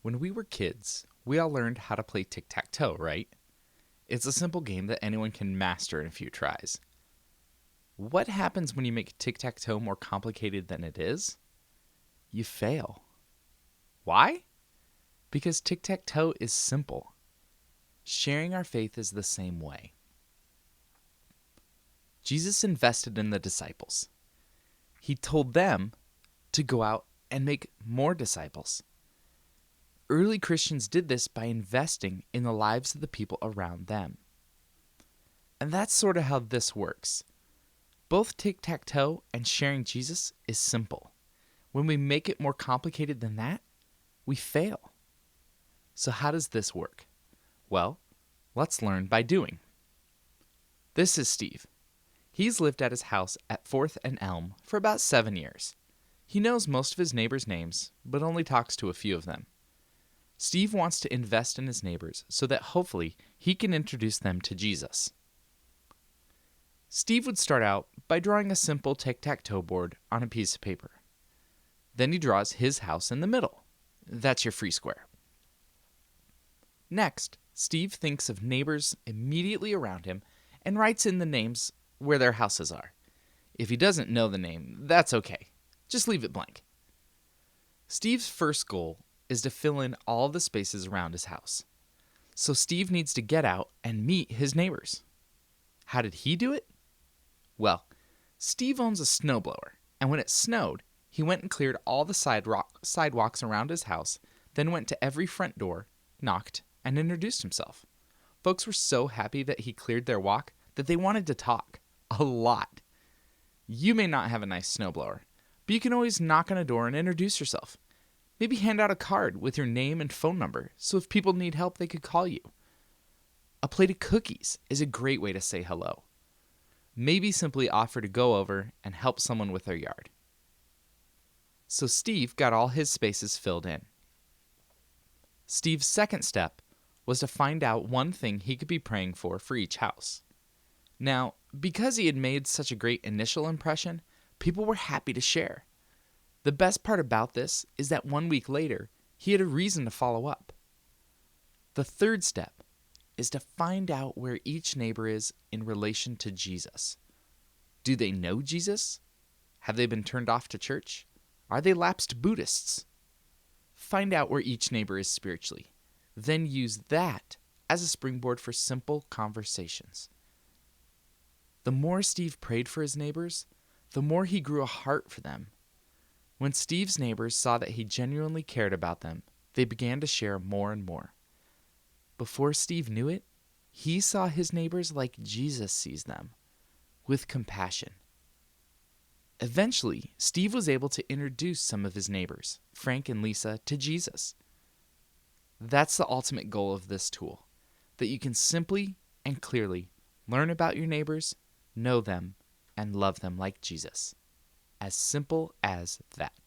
When we were kids, we all learned how to play tic-tac-toe, right? It's a simple game that anyone can master in a few tries. What happens when you make tic-tac-toe more complicated than it is? You fail. Why? Because tic-tac-toe is simple. Sharing our faith is the same way. Jesus invested in the disciples. He told them to go out and make more disciples. Early Christians did this by investing in the lives of the people around them. And that's sort of how this works. Both tic-tac-toe and sharing Jesus is simple. When we make it more complicated than that, we fail. So how does this work? Well, let's learn by doing. This is Steve. He's lived at his house at 4th and Elm for about 7 years. He knows most of his neighbors' names, but only talks to a few of them. Steve wants to invest in his neighbors so that hopefully he can introduce them to Jesus. Steve would start out by drawing a simple tic-tac-toe board on a piece of paper. Then he draws his house in the middle. That's your free square. Next, Steve thinks of neighbors immediately around him and writes in the names where their houses are. If he doesn't know the name, that's okay. Just leave it blank. Steve's first goal is to fill in all the spaces around his house. So Steve needs to get out and meet his neighbors. How did he do it? Well, Steve owns a snowblower, and when it snowed, he went and cleared all the sidewalks around his house, then went to every front door, knocked, and introduced himself. Folks were so happy that he cleared their walk that they wanted to talk. A lot. You may not have a nice snowblower, but you can always knock on a door and introduce yourself. Maybe hand out a card with your name and phone number, so if people need help, they could call you. A plate of cookies is a great way to say hello. Maybe simply offer to go over and help someone with their yard. So Steve got all his spaces filled in. Steve's second step was to find out one thing he could be praying for each house. Now, because he had made such a great initial impression, people were happy to share. The best part about this is that 1 week later, he had a reason to follow up. The third step is to find out where each neighbor is in relation to Jesus. Do they know Jesus? Have they been turned off to church? Are they lapsed Buddhists? Find out where each neighbor is spiritually. Then use that as a springboard for simple conversations. The more Steve prayed for his neighbors, the more he grew a heart for them. When Steve's neighbors saw that he genuinely cared about them, they began to share more and more. Before Steve knew it, he saw his neighbors like Jesus sees them, with compassion. Eventually, Steve was able to introduce some of his neighbors, Frank and Lisa, to Jesus. That's the ultimate goal of this tool, that you can simply and clearly learn about your neighbors, know them, and love them like Jesus. As simple as that.